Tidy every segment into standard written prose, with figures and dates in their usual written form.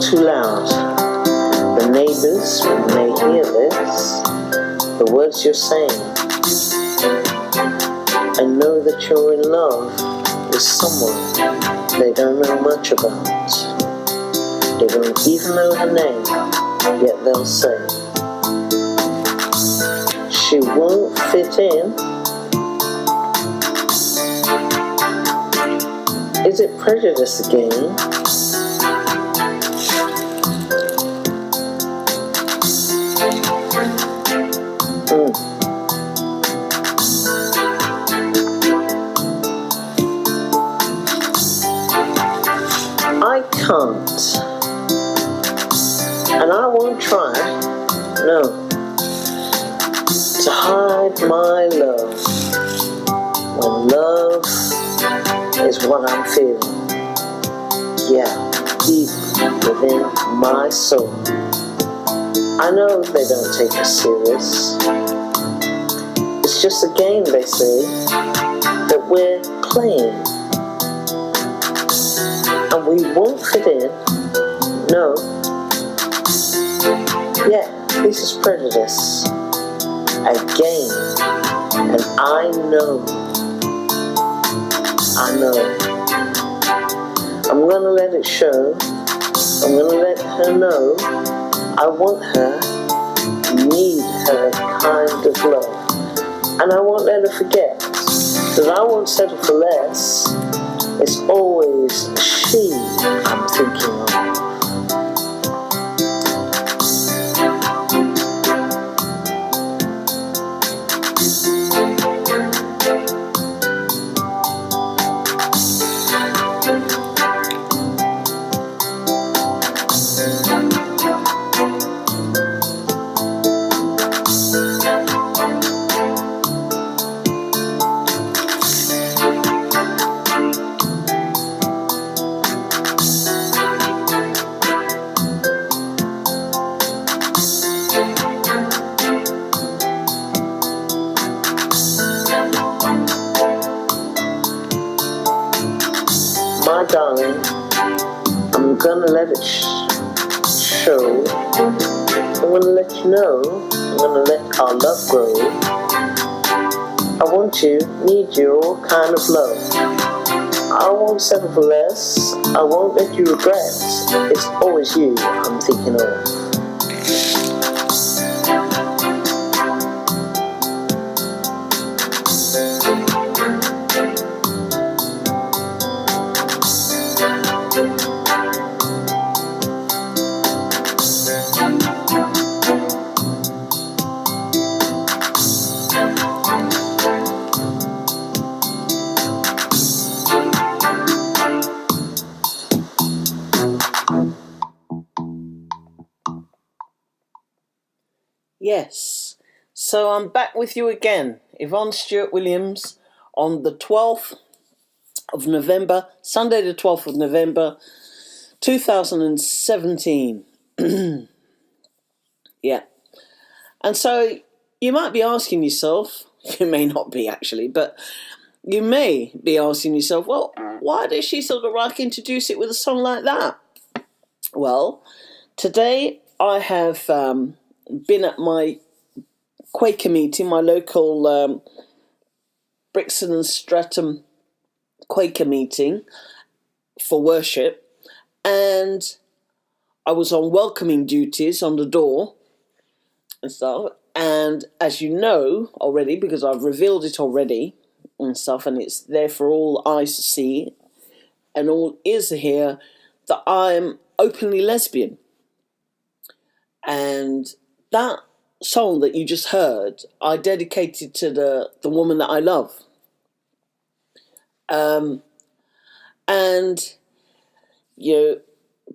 too loud. The neighbors, when they hear this, the words you're saying, and know that you're in love with someone they don't know much about. They don't even know her name, yet they'll say, she won't fit in. Is it prejudice again? I can't, and I won't try, no, to hide my love when love is what I'm feeling. Yeah, deep within my soul. I know they don't take us serious. It's just a game, they say, that we're playing. And we won't fit in, no. Yeah, this is prejudice again. And I know. I'm gonna let it show. I'm gonna let her know I want her, need her kind of love. And I won't let her forget that I won't settle for less. It's always she I'm thinking of. My darling, I'm gonna let it show. I'm gonna let you know. I'm gonna let our love grow. I want you, need your kind of love. I won't settle for less. I won't let you regret. It's always you I'm thinking of. Yes, so I'm back with you again, Yvonne Stewart-Williams, on the 12th of November, Sunday the 12th of November, 2017. Yeah, and so you might be asking yourself, you may not be actually, but you may be asking yourself, well, why does she sort of like introduce it with a song like that? Well, today I have been at my Quaker meeting, my local Brixton and Streatham Quaker meeting for worship, and I was on welcoming duties on the door and stuff, and as you know already, because I've revealed it already and stuff, and it's there for all eyes to see and all ears to hear, that I'm openly lesbian. And that song that you just heard, I dedicated to the woman that I love. And, you know,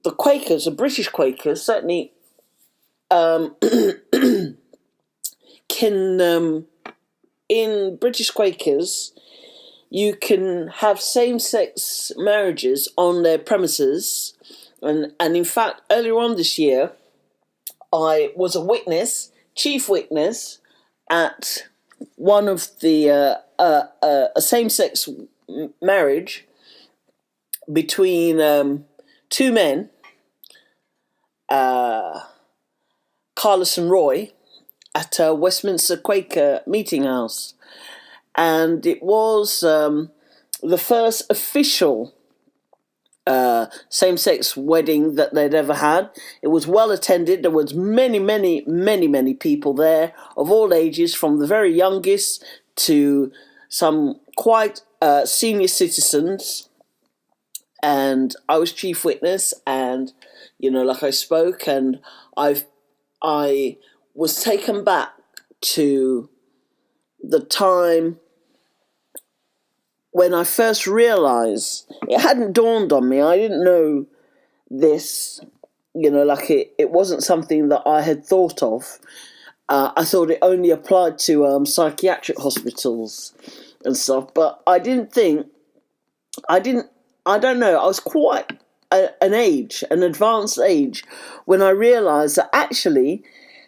the Quakers, the British Quakers, certainly can, in British Quakers, you can have same-sex marriages on their premises. And in fact, earlier on this year, I was a witness, chief witness, at one of the a same-sex marriage between two men, Carlos and Roy at Westminster Quaker Meeting House. And it was the first official same-sex wedding that they'd ever had. It was well attended. There was many people there of all ages, from the very youngest to some quite senior citizens. And I was chief witness, and I spoke, and I was taken back to the time when I first realised, it hadn't dawned on me, I didn't know this, it wasn't something that I had thought of. I thought it only applied to psychiatric hospitals and stuff, but I don't know, I was quite an advanced age, when I realised that actually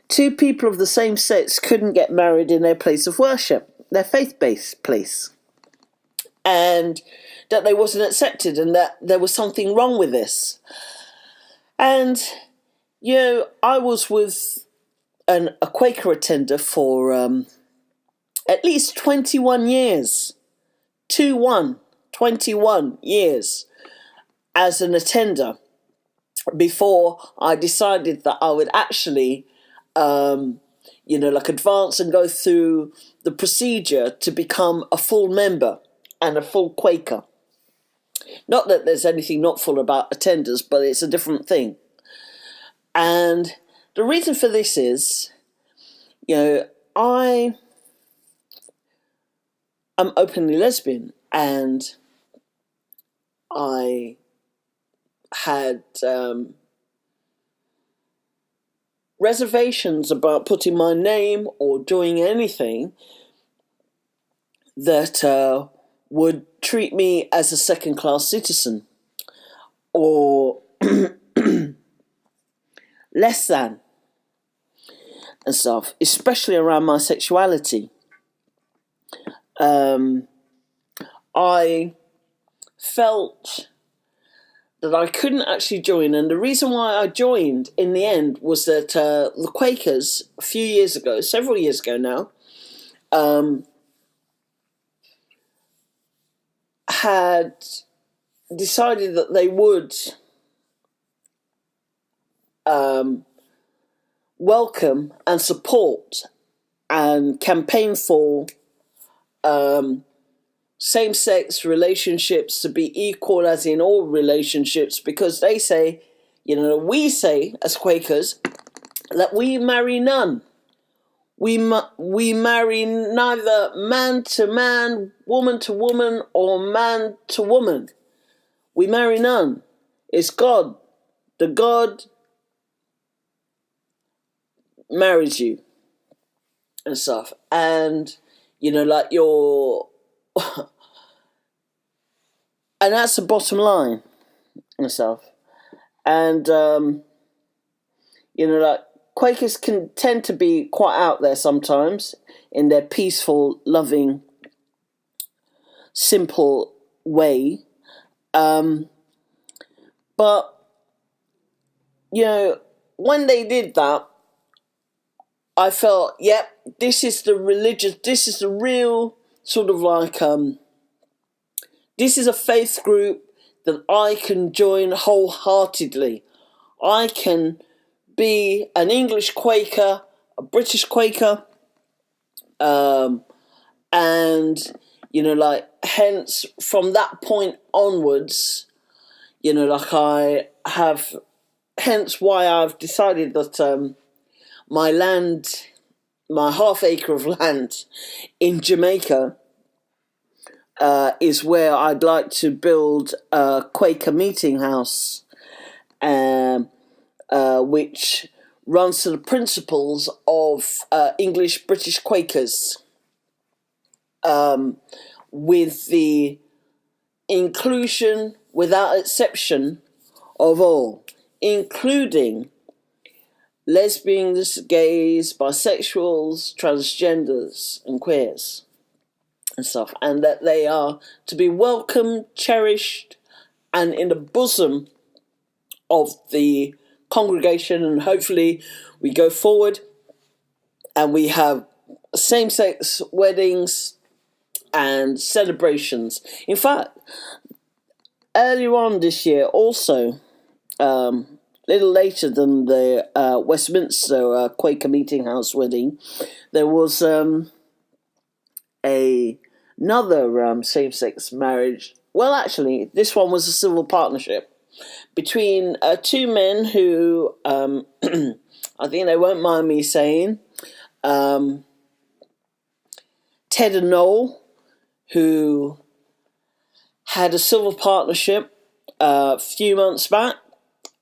two people of the same sex couldn't get married in their place of worship, their faith-based place. And that they wasn't accepted, and that there was something wrong with this. And, I was with a Quaker attender for at least 21 years. 21 years as an attender, before I decided that I would actually, advance and go through the procedure to become a full member and a full Quaker. Not that there's anything not full about attenders, but it's a different thing. And the reason for this is, I am openly lesbian, and I had reservations about putting my name or doing anything that would treat me as a second-class citizen, or less than, and stuff, especially around my sexuality. I felt that I couldn't actually join, and the reason why I joined in the end was that the Quakers, several years ago now, had decided that they would welcome and support and campaign for same-sex relationships to be equal as in all relationships, because they say, we say as Quakers that we marry none. We marry neither man to man, woman to woman, or man to woman. We marry none. It's God. The God marries you and stuff. And, and that's the bottom line and stuff. And, Quakers can tend to be quite out there sometimes in their peaceful, loving, simple way. But, when they did that, I felt, this is the real sort of like, this is a faith group that I can join wholeheartedly. I can be an English Quaker, a British Quaker, and, hence from that point onwards, hence why I've decided that my land, my half acre of land in Jamaica, is where I'd like to build a Quaker meeting house, which runs to the principles of English British Quakers, with the inclusion without exception of all, including lesbians, gays, bisexuals, transgenders and queers and stuff, and that they are to be welcomed, cherished, and in the bosom of the congregation, and hopefully we go forward and we have same-sex weddings and celebrations. In fact, earlier on this year, also, a little later than the Westminster Quaker Meeting House wedding, there was another same-sex marriage. Well, actually, this one was a civil partnership between two men who, I think they won't mind me saying, Ted and Noel, who had a civil partnership a few months back,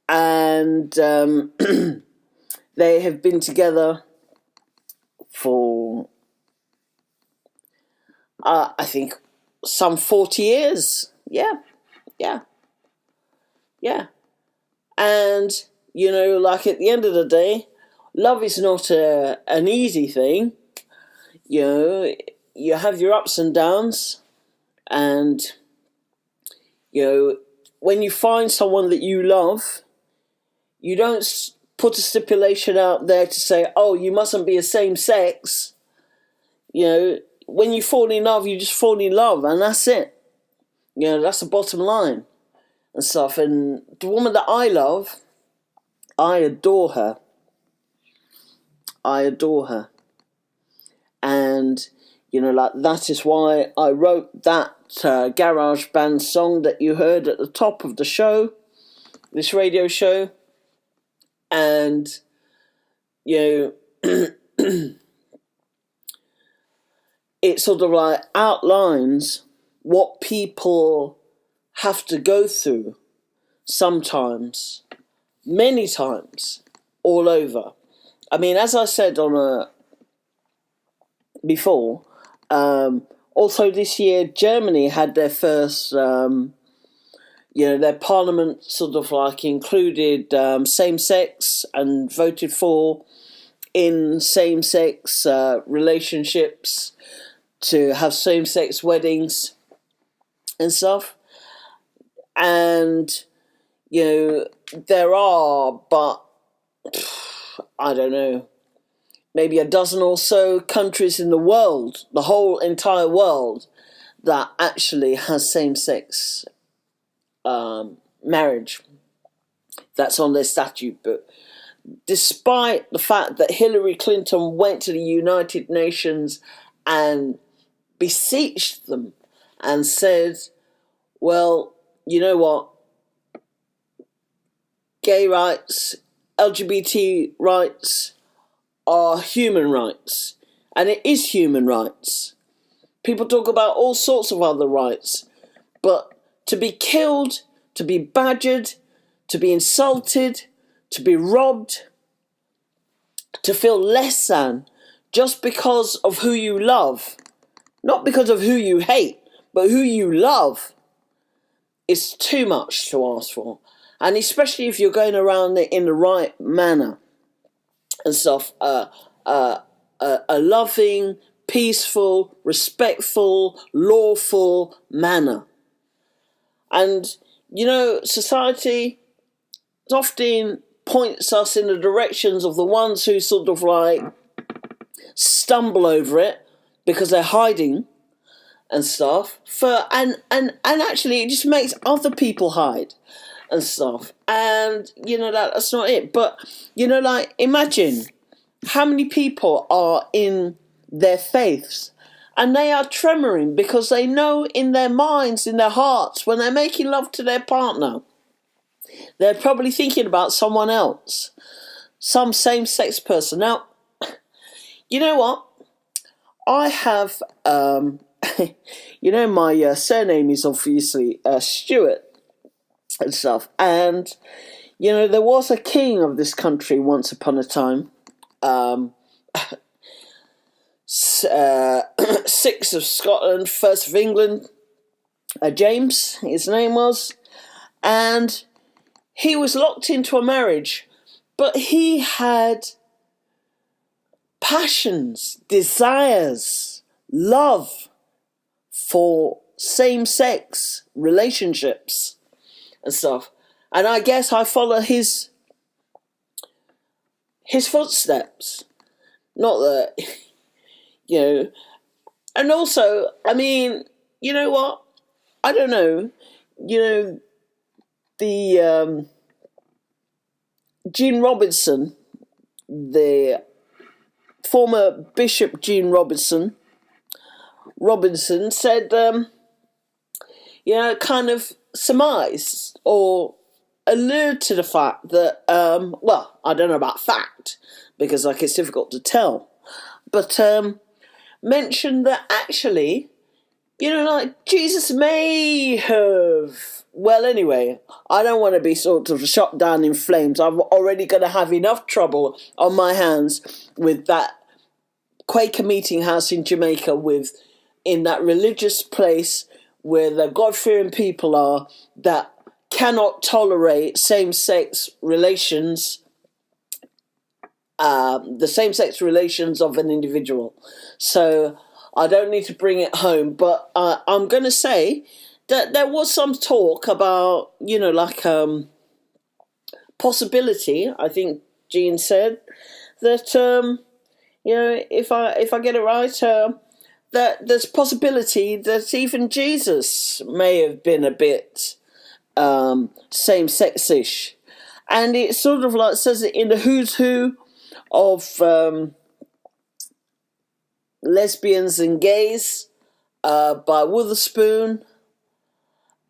and they have been together for, I think, some 40 years. Yeah. And, like at the end of the day, love is not an easy thing. You have your ups and downs, and, when you find someone that you love, you don't put a stipulation out there to say, oh, you mustn't be a same sex. When you fall in love, you just fall in love, and that's it. That's the bottom line and stuff. And the woman that I love, I adore her. And, that is why I wrote that garage band song that you heard at the top of the show, this radio show. And, it sort of like outlines what people have to go through sometimes, many times, all over. I mean, as I said before, also this year Germany had their first, their parliament sort of like included same-sex and voted for in same-sex relationships to have same-sex weddings and stuff. And, there are, but I don't know, maybe a dozen or so countries in the world, the whole entire world, that actually has same-sex marriage. That's on their statute book. Despite the fact that Hillary Clinton went to the United Nations and beseeched them and said, well, you know what, gay rights, LGBT rights are human rights, and it is human rights. People talk about all sorts of other rights, but to be killed, to be badgered, to be insulted, to be robbed, to feel less than just because of who you love, not because of who you hate, but who you love, is too much to ask for. And especially if you're going around it in the right manner and stuff, a loving, peaceful, respectful, lawful manner. And, society often points us in the directions of the ones who sort of like stumble over it because they're hiding and stuff. And actually it just makes other people hide and stuff. And, that's not it. But, imagine how many people are in their faiths and they are tremoring because they know in their minds, in their hearts, when they're making love to their partner, they're probably thinking about someone else, some same-sex person. Now, you know what? I have, my surname is obviously Stewart and stuff. And, there was a king of this country once upon a time. 6th of Scotland, 1st of England, James, his name was. And he was locked into a marriage, but he had passions, desires, love for same-sex relationships and stuff. And I guess I follow his his footsteps. Not that, you know. And also, I mean, you know what? I don't know. You know, the Gene Robinson, the former Bishop Gene Robinson said, kind of surmised or allude to the fact that, well, I don't know about fact, because like it's difficult to tell, but mentioned that actually, like Jesus may have, well, anyway, I don't want to be sort of shot down in flames. I'm already going to have enough trouble on my hands with that Quaker meeting house in Jamaica, in that religious place where the God-fearing people are that cannot tolerate same-sex relations, the same-sex relations of an individual. So I don't need to bring it home, but I'm going to say that there was some talk about, possibility, I think Jean said, that, if I get it right, that there's possibility that even Jesus may have been a bit same-sex-ish. And it sort of like says it in the who's who of lesbians and gays by Witherspoon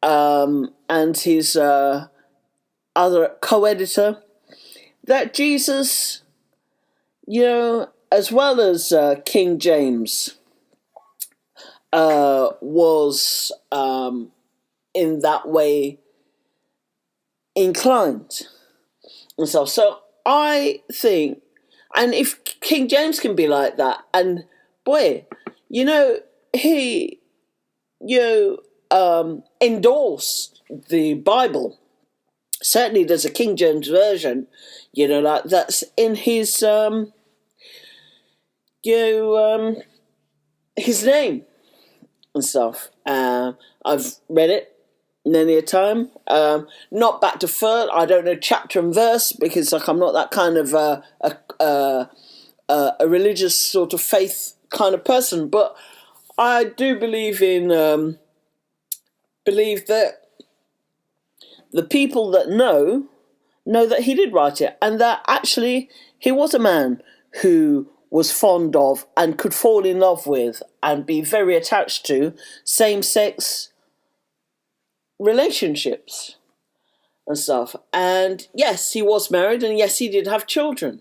and his other co-editor, that Jesus, as well as King James, was in that way inclined. And so I think, and if King James can be like that, and boy, he, endorsed the Bible. Certainly there's a King James version, like that's in his, his name and stuff. I've read it many a time. Not back to front. I don't know chapter and verse because I'm not that kind of a religious sort of faith kind of person. But I do believe that the people that know that he did write it, and that actually he was a man who was fond of and could fall in love with and be very attached to same-sex relationships and stuff. And yes, he was married, and yes, he did have children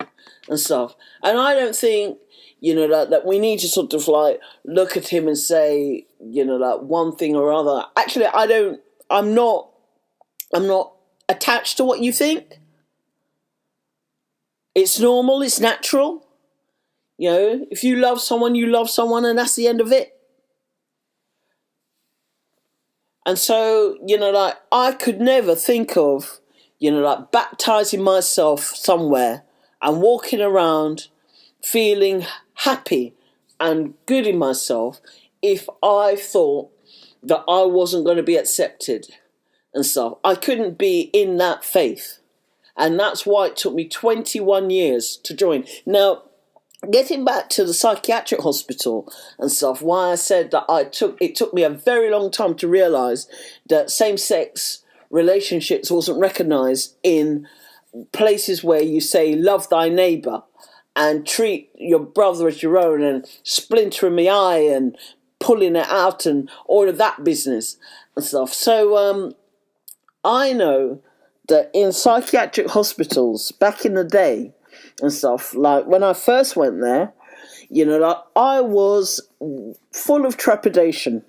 and stuff. And I don't think, that we need to sort of like look at him and say, like one thing or other. Actually, I'm not attached to what you think. It's normal, it's natural. If you love someone, and that's the end of it. And so, like, I could never think of, like, baptizing myself somewhere and walking around feeling happy and good in myself if I thought that I wasn't going to be accepted and stuff. I couldn't be in that faith. And that's why it took me 21 years to join. Now, getting back to the psychiatric hospital and stuff, why I said that it took me a very long time to realise that same-sex relationships wasn't recognised in places where you say love thy neighbour and treat your brother as your own and splintering the eye and pulling it out and all of that business and stuff. So I know that in psychiatric hospitals back in the day and stuff, like when I first went there, like I was full of trepidation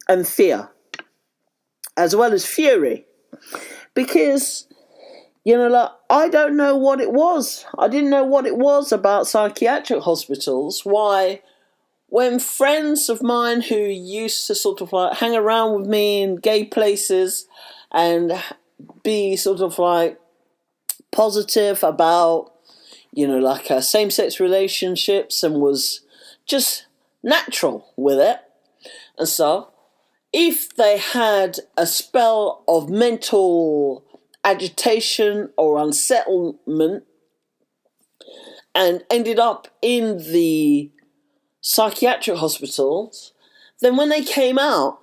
and fear, as well as fury, because, like I don't know what it was. I didn't know what it was about psychiatric hospitals. Why, when friends of mine who used to sort of like hang around with me in gay places and be sort of like positive about, like same-sex relationships and was just natural with it and stuff, if they had a spell of mental agitation or unsettlement and ended up in the psychiatric hospitals, then when they came out,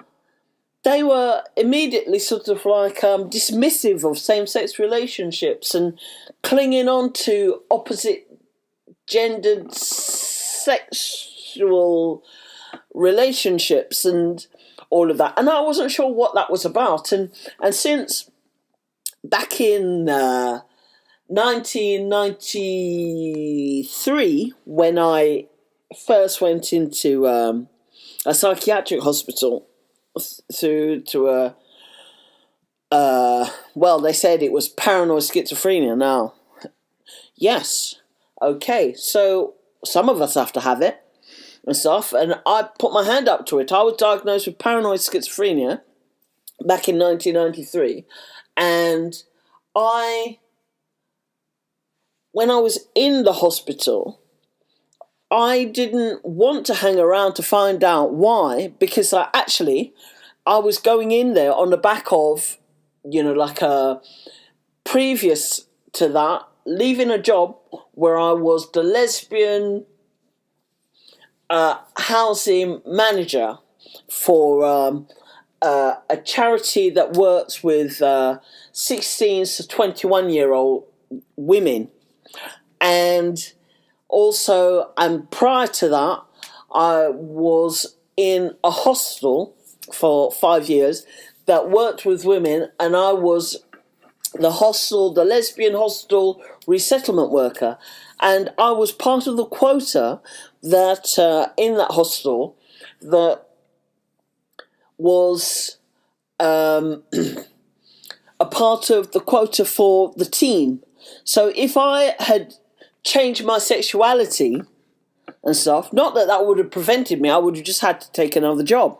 they were immediately sort of like dismissive of same-sex relationships and clinging on to opposite-gendered sexual relationships and all of that. And I wasn't sure what that was about. And since back in 1993, when I first went into a psychiatric hospital to well, they said it was paranoid schizophrenia. Now, yes, okay, so some of us have to have it and stuff, and I put my hand up to it. I was diagnosed with paranoid schizophrenia back in 1993, and when I was in the hospital, I didn't want to hang around to find out why, because I was going in there on the back of, like previous to that, leaving a job where I was the lesbian housing manager for a charity that works with 16 to 21-year-old women. And also, and prior to that, I was in a hostel for 5 years that worked with women, and I was the lesbian hostel resettlement worker. And I was part of the quota that in that hostel that was a part of the quota for the team. So if I had changed my sexuality and stuff, not that would have prevented me, I would have just had to take another job.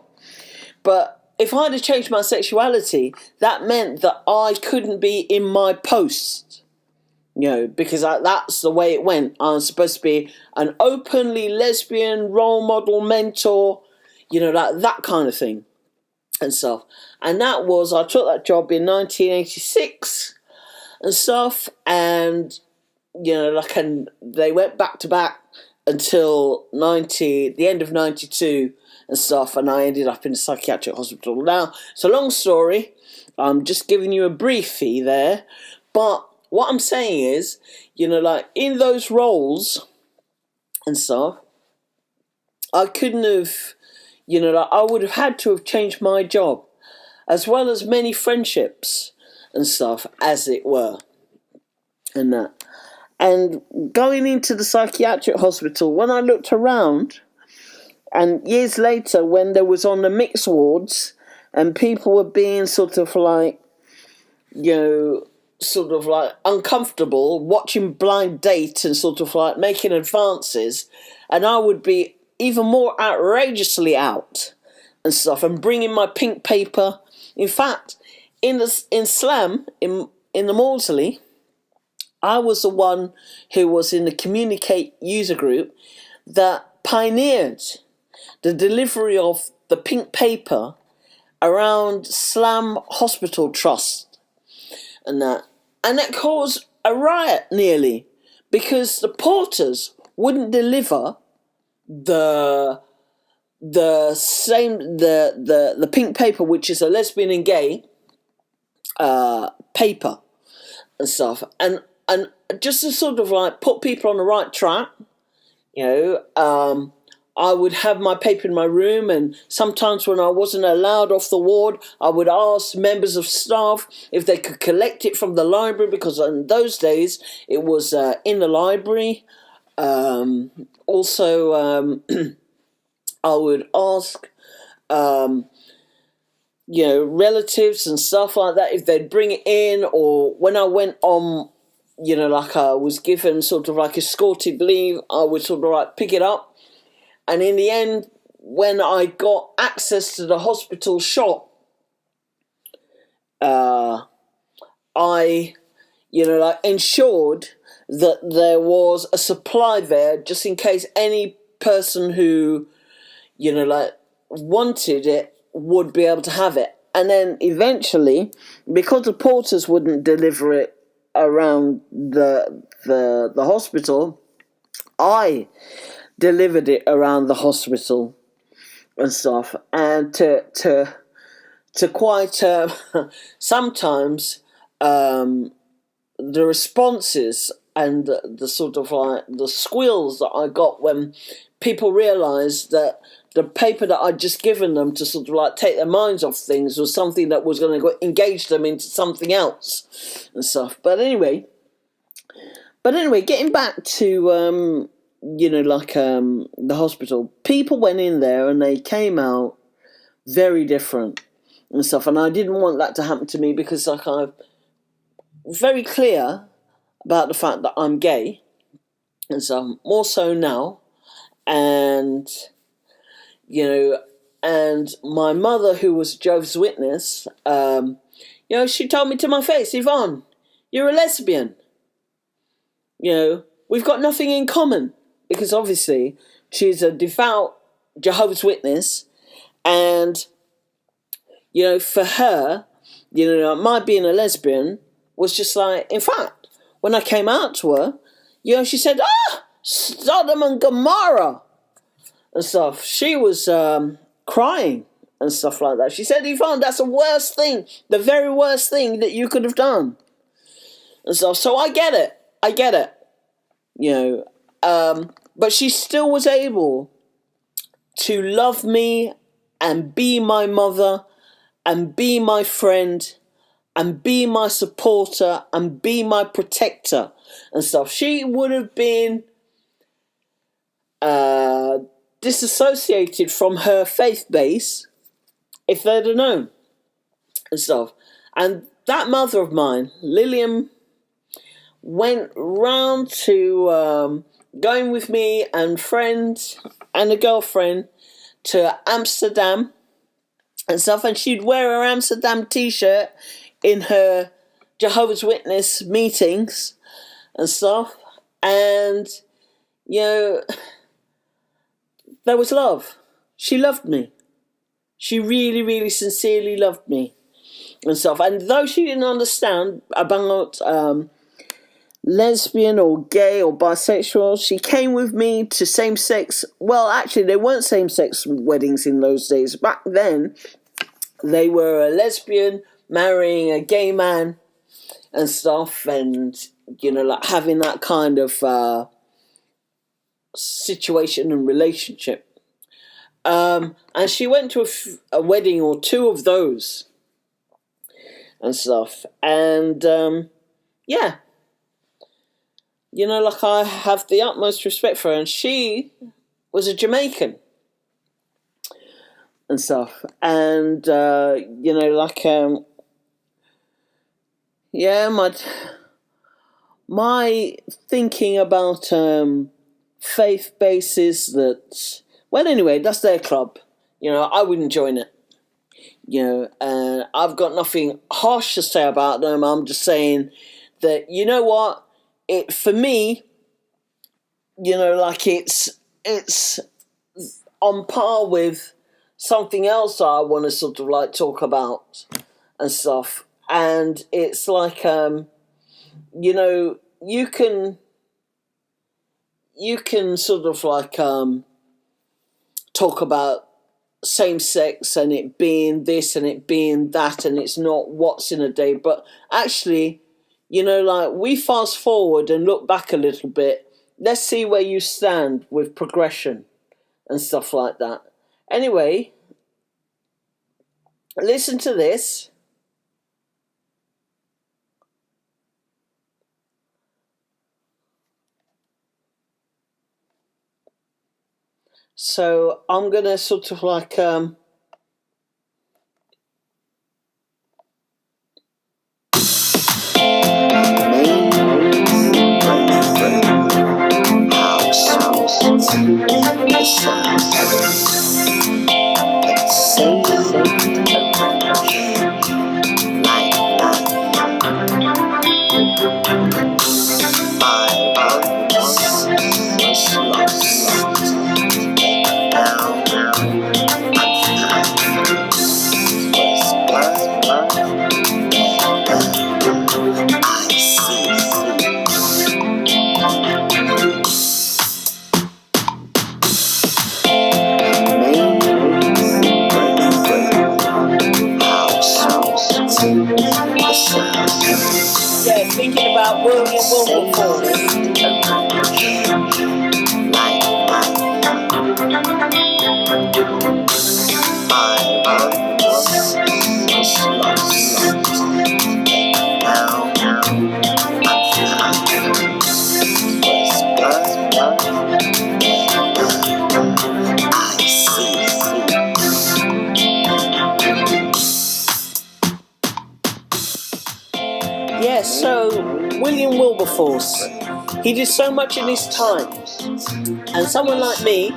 But if I'd have changed my sexuality, that meant that I couldn't be in my post, because that's the way it went. I was supposed to be an openly lesbian role model mentor, like that kind of thing and stuff. And I took that job in 1986 and stuff, and and they went back to back until the end of 92 and stuff, and I ended up in a psychiatric hospital. Now, it's a long story. I'm just giving you a briefie there, but what I'm saying is, like in those roles and stuff, I couldn't have, I would have had to have changed my job, as well as many friendships and stuff, as it were, and that. And going into the psychiatric hospital, when I looked around, and years later, when there was on the mixed wards, and people were being sort of like uncomfortable, watching Blind Date and sort of like making advances, and I would be even more outrageously out and stuff, and bringing my pink paper. In fact, in Slam, in the Maudsley, I was the one who was in the Communicate user group that pioneered the delivery of the pink paper around Slam Hospital Trust and that. And that caused a riot nearly, because the porters wouldn't deliver the pink paper, which is a lesbian and gay paper and stuff. And just to sort of like put people on the right track, I would have my paper in my room, and sometimes when I wasn't allowed off the ward, I would ask members of staff if they could collect it from the library, because in those days it was in the library. Also, I would ask, relatives and stuff like that if they'd bring it in, or when I went on, like I was given sort of like escorted leave, I would sort of like pick it up. And in the end, when I got access to the hospital shop, I, ensured that there was a supply there just in case any person who, wanted it would be able to have it. And then eventually, because the porters wouldn't deliver it around the hospital, I delivered it around the hospital and stuff, and to quite sometimes the responses and the sort of like the squeals that I got when people realised that the paper that I'd just given them to sort of like take their minds off things was something that was going to engage them into something else and stuff. But anyway, getting back to the hospital, people went in there and they came out very different and stuff, and I didn't want that to happen to me because like I'm very clear about the fact that I'm gay, and so more so now, and and my mother, who was a Jehovah's Witness, she told me to my face, Yvonne, you're a lesbian. We've got nothing in common, because obviously she's a devout Jehovah's Witness, and for her, my being a lesbian was just like, in fact, when I came out to her, she said, Sodom and Gomorrah and stuff. She was crying and stuff like that. She said, Yvonne, that's the worst thing, the very worst thing that you could have done. And stuff. So I get it. But she still was able to love me and be my mother and be my friend and be my supporter and be my protector and stuff. She would have been disassociated from her faith base if they'd have known and stuff. And that mother of mine, Lillian, went round to going with me and friends and a girlfriend to Amsterdam and stuff, and she'd wear her Amsterdam t-shirt in her Jehovah's Witness meetings and stuff, and there was love. She loved me. She really, really sincerely loved me and stuff. And though she didn't understand about lesbian or gay or bisexual, she came with me to same-sex, well, actually, they weren't same-sex weddings in those days. Back then, they were a lesbian marrying a gay man and stuff, and, like having that kind of situation and relationship. And she went to a wedding or two of those and stuff. And, like I have the utmost respect for her. And she was a Jamaican and stuff. And, my thinking about faith bases that, well, anyway, that's their club. I wouldn't join it. And I've got nothing harsh to say about them. I'm just saying that, you know what? For me, it's on par with something else I want to sort of like talk about and stuff. And it's like, you can sort of like talk about same sex and it being this and it being that, and it's not what's in a day. But actually, like we fast forward and look back a little bit. Let's see where you stand with progression and stuff like that. Anyway, listen to this. So I'm going to sort of like Yeah, so William Wilberforce, he did so much in his time, and someone like me,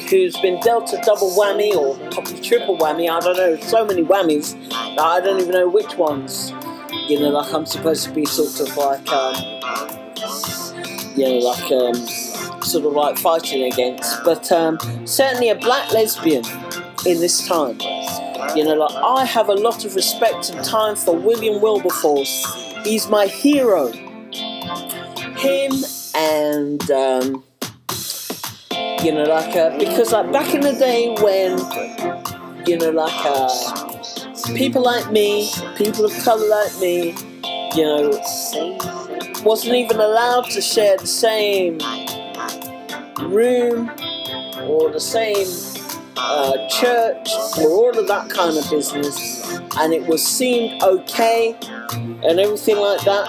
who's been dealt a double whammy or probably triple whammy, I don't know, so many whammies that I don't even know which ones, I'm supposed to be sort of fighting against, but certainly a black lesbian in this time. I have a lot of respect and time for William Wilberforce. He's my hero. Him and, because back in the day when, people like me, people of colour like me, wasn't even allowed to share the same room or the same church or all of that kind of business, and it was seemed okay and everything like that.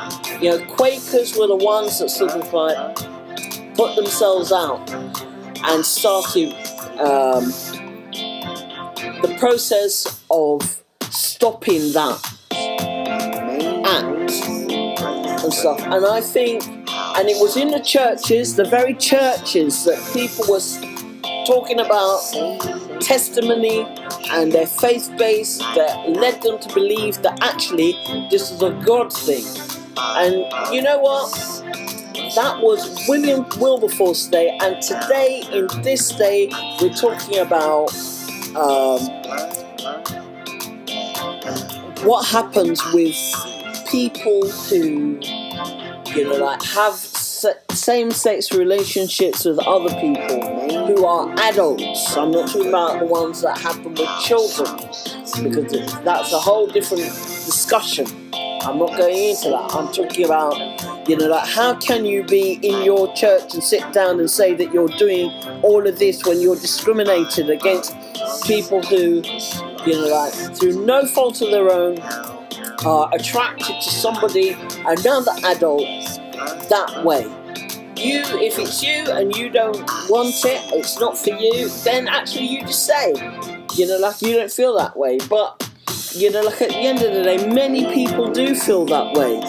Quakers were the ones that sort of put themselves out and started the process of stopping that act and stuff. And I think, and it was in the churches, the very churches that people was talking about testimony and their faith base that led them to believe that actually this is a God thing. And you know what? That was William Wilberforce Day, and today, in this day, we're talking about what happens with people who, have same-sex relationships with other people who are adults. I'm not talking about the ones that happen with children, because that's a whole different discussion. I'm not going into that. I'm talking about, how can you be in your church and sit down and say that you're doing all of this when you're discriminated against people who, through no fault of their own, are attracted to somebody, another adult, that way. If it's you and you don't want it, it's not for you, then actually you just say, you don't feel that way. But, at the end of the day, many people do feel that way,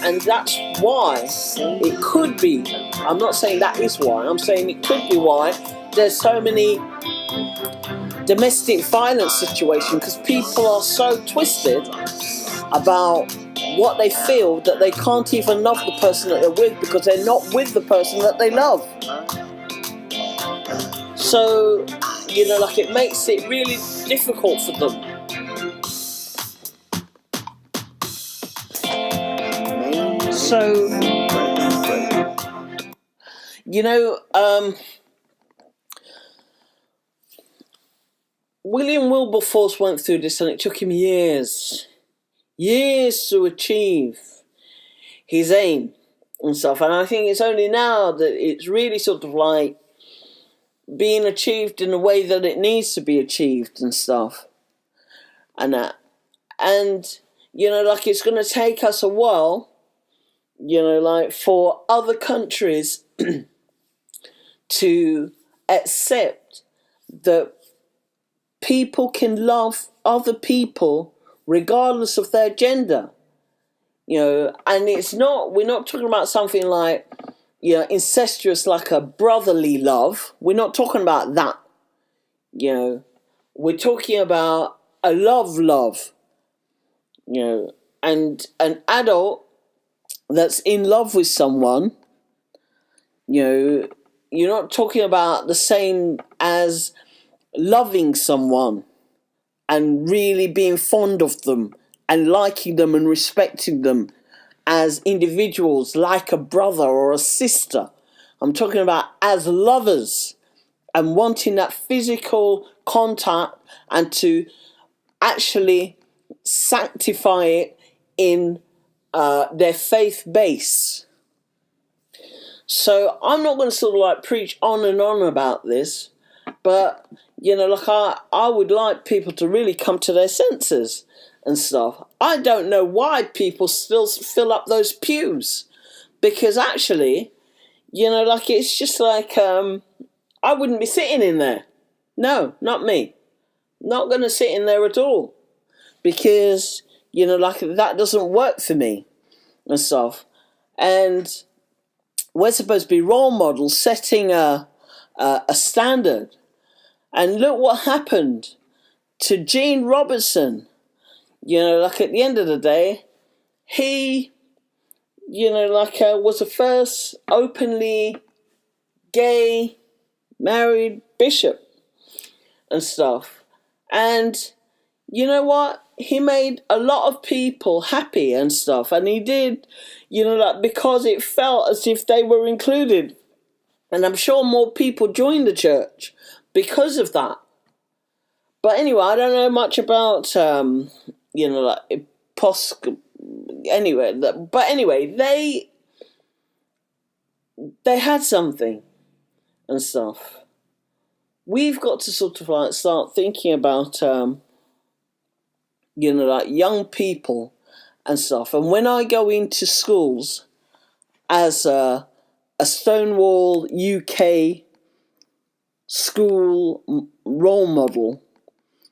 and that's why it could be, I'm not saying that is why, I'm saying it could be why there's so many domestic violence situations, because people are so twisted about what they feel that they can't even love the person that they're with because they're not with the person that they love. So, it makes it really difficult for them. So, William Wilberforce went through this, and it took him years to achieve his aim and stuff. And I think it's only now that it's really sort of being achieved in the way that it needs to be achieved and stuff. And that. And, it's going to take us a while, for other countries to accept that people can love other people regardless of their gender. And we're not talking about something like, incestuous, like a brotherly love. We're not talking about that. We're talking about a love. And an adult that's in love with someone, you're not talking about the same as loving someone and really being fond of them and liking them and respecting them as individuals, like a brother or a sister. I'm talking about as lovers and wanting that physical contact and to actually sanctify it in their faith base. So I'm not going to sort of like preach on and on about this, but, you know, like I would like people to really come to their senses and stuff. I don't know why people still fill up those pews, because actually, you know, like it's just like I wouldn't be sitting in there. No, not me. Not going to sit in there at all, because, you know, like that doesn't work for me and stuff. And we're supposed to be role models, setting a standard. And look what happened to Gene Robertson. You know, like at the end of the day, he, you know, like was the first openly gay married bishop and stuff. And you know what? He made a lot of people happy and stuff. And he did, you know, like because it felt as if they were included. And I'm sure more people joined the church because of that. But anyway, I don't know much about, you know, like anyway. But anyway, they had something and stuff. We've got to sort of like start thinking about, you know, like young people and stuff. And when I go into schools as a Stonewall UK school role model,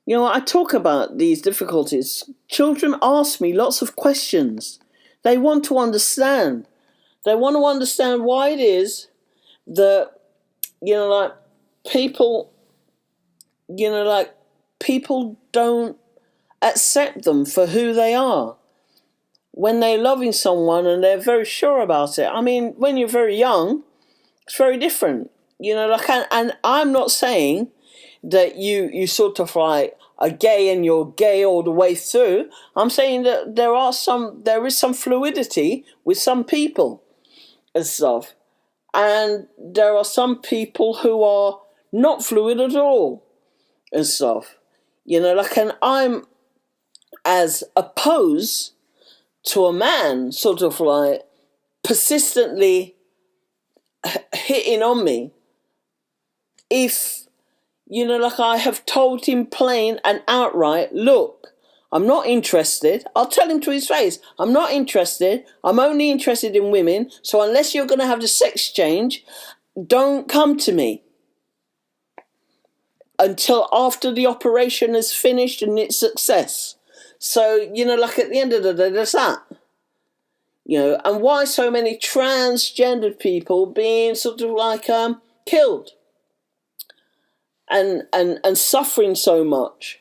you know, I talk about these difficulties. Children ask me lots of questions. They want to understand. They want to understand why it is that, you know, like people, you know, like people don't accept them for who they are when they're loving someone and they're very sure about it. I mean, when you're very young, it's very different, you know. Like, and I'm not saying that you sort of like are gay and you're gay all the way through. I'm saying that there is some fluidity with some people and stuff, and there are some people who are not fluid at all and stuff, you know. Like, and I'm as opposed to a man sort of like persistently hitting on me if, you know, like I have told him plain and outright, look, I'm not interested. I'll tell him to his face, I'm not interested. I'm only interested in women. So unless you're going to have the sex change, don't come to me until after the operation is finished and its success. So, you know, like at the end of the day, there's that. You know, and why so many transgendered people being sort of like killed and suffering so much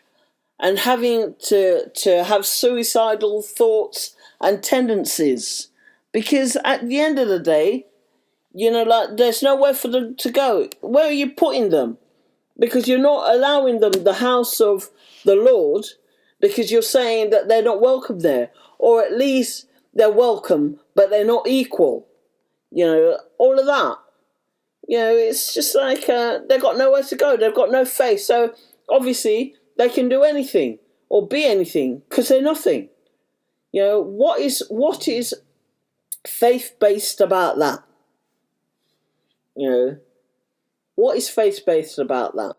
and having to have suicidal thoughts and tendencies, because at the end of the day, you know, like there's nowhere for them to go. Where are you putting them? Because you're not allowing them the house of the Lord, because you're saying that they're not welcome there, or at least they're welcome, but they're not equal. You know, all of that. You know, it's just like they've got nowhere to go. They've got no faith. So obviously they can do anything or be anything because they're nothing. You know, what is faith-based about that? You know, what is faith-based about that?